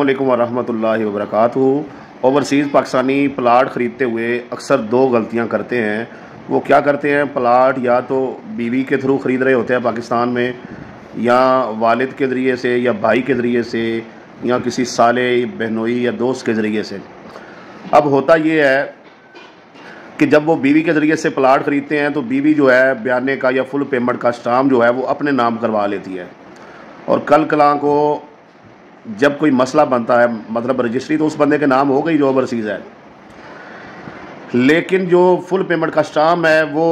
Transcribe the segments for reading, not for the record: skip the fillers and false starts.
अस्सलामुअलैकुम वरहमतुल्लाहि वबरकातुहू। Overseas Pakistani plot ख़रीदते हुए अक्सर दो गलतियां करते हैं। वो क्या करते हैं, प्लाट या तो बीवी के थ्रू ख़रीद रहे होते हैं पाकिस्तान में, या वालिद के ज़रिए से, या भाई के ज़रिए से, या किसी साले बहनोई या दोस्त के ज़रिए से। अब होता ये है कि जब वो बीवी के ज़रिए से प्लाट ख़रीदते हैं तो बीवी जो है बयाने का या फुल पेमेंट का स्टाम्प जो है वो अपने नाम करवा लेती है, और कल कलां को जब कोई मसला बनता है, मतलब रजिस्ट्री तो उस बंदे के नाम हो गई जो ओवरसीज़ है, लेकिन जो फुल पेमेंट का स्टाम्प है वो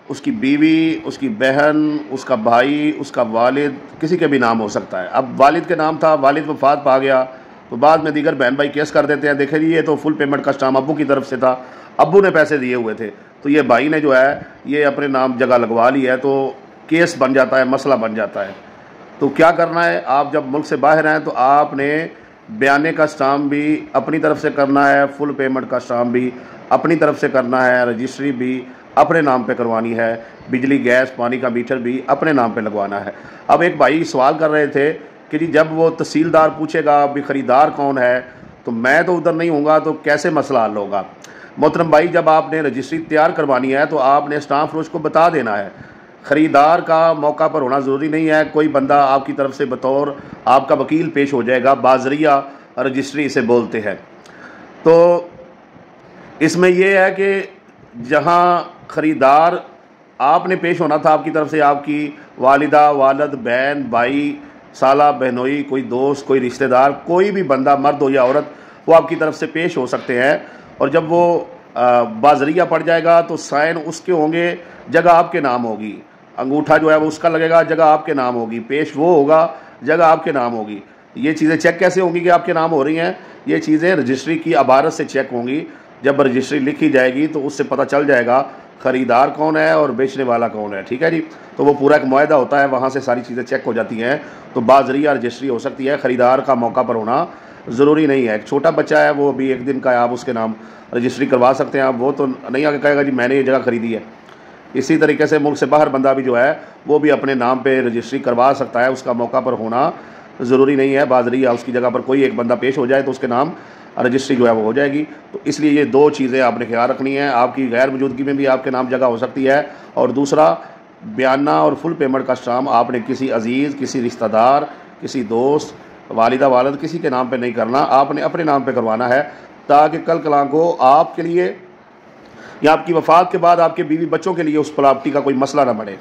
उसकी बीवी, उसकी बहन, उसका भाई, उसका वालिद, किसी के भी नाम हो सकता है। अब वालिद के नाम था, वालिद वफात पा गया तो बाद में दीगर बहन भाई केस कर देते हैं, देखे जी ये तो फुल पेमेंट का स्टाम्प अब्बू की तरफ से था, अब्बू ने पैसे दिए हुए थे, तो ये भाई ने जो है ये अपने नाम जगह लगवा ली है, तो केस बन जाता है, मसला बन जाता है। तो क्या करना है, आप जब मुल्क से बाहर आएँ तो आपने बयाने का स्टाम्प भी अपनी तरफ से करना है, फुल पेमेंट का स्टाम्प भी अपनी तरफ से करना है, रजिस्ट्री भी अपने नाम पे करवानी है, बिजली गैस पानी का मीटर भी अपने नाम पे लगवाना है। अब एक भाई सवाल कर रहे थे कि जी जब वो तहसीलदार पूछेगा भी ख़रीदार कौन है, तो मैं तो उधर नहीं हूँगा, तो कैसे मसला हल होगा। मोहतरम भाई, जब आपने रजिस्ट्री तैयार करवानी है तो आपने स्टाम्प फरोश को बता देना है। ख़रीदार का मौका पर होना ज़रूरी नहीं है, कोई बंदा आपकी तरफ से बतौर आपका वकील पेश हो जाएगा, बाज़रिया रजिस्ट्री इसे बोलते हैं। तो इसमें यह है कि जहां ख़रीदार आपने पेश होना था, आपकी तरफ से आपकी वालिदा, वालिद, बहन, भाई, साला, बहनोई, कोई दोस्त, कोई रिश्तेदार, कोई भी बंदा मर्द हो या औरत, वो आपकी तरफ से पेश हो सकते हैं। और जब वो बाज़रिया पड़ जाएगा तो साइन उसके होंगे, जगह आपके नाम होगी, अंगूठा जो है वो उसका लगेगा, जगह आपके नाम होगी, पेश वो होगा, जगह आपके नाम होगी। ये चीज़ें चेक कैसे होंगी कि आपके नाम हो रही हैं, ये चीज़ें रजिस्ट्री की अबारत से चेक होंगी। जब रजिस्ट्री लिखी जाएगी तो उससे पता चल जाएगा ख़रीदार कौन है और बेचने वाला कौन है, ठीक है जी। तो वो पूरा एक मुआहदा होता है, वहाँ से सारी चीज़ें चेक हो जाती हैं, तो बाज़रिया रजिस्ट्री हो सकती है, ख़रीदार का मौका पर होना ज़रूरी नहीं है। एक छोटा बच्चा है, वो अभी 1 दिन का है, आप उसके नाम रजिस्ट्री करवा सकते हैं, आप वो तो नहीं आगे कहेगा जी मैंने ये जगह ख़रीदी है। इसी तरीके से मुल्क से बाहर बंदा भी जो है वो भी अपने नाम पे रजिस्ट्री करवा सकता है, उसका मौका पर होना ज़रूरी नहीं है। बाज़रिया उसकी जगह पर कोई एक बंदा पेश हो जाए तो उसके नाम रजिस्ट्री जो है वो हो जाएगी। तो इसलिए ये दो चीज़ें आपने ख्याल रखनी है, आपकी गैर मौजूदगी में भी आपके नाम जगह हो सकती है, और दूसरा बयाना और फुल पेमेंट का स्टाम्प आपने किसी अजीज़, किसी रिश्तेदार, किसी दोस्त, वालिदा, वालिद, किसी के नाम पे नहीं करना, आपने अपने नाम पे करवाना है, ताकि कल कलां को आपके लिए या आपकी वफ़ात के बाद आपके बीवी बच्चों के लिए उस प्रॉपर्टी का कोई मसला ना बढ़े।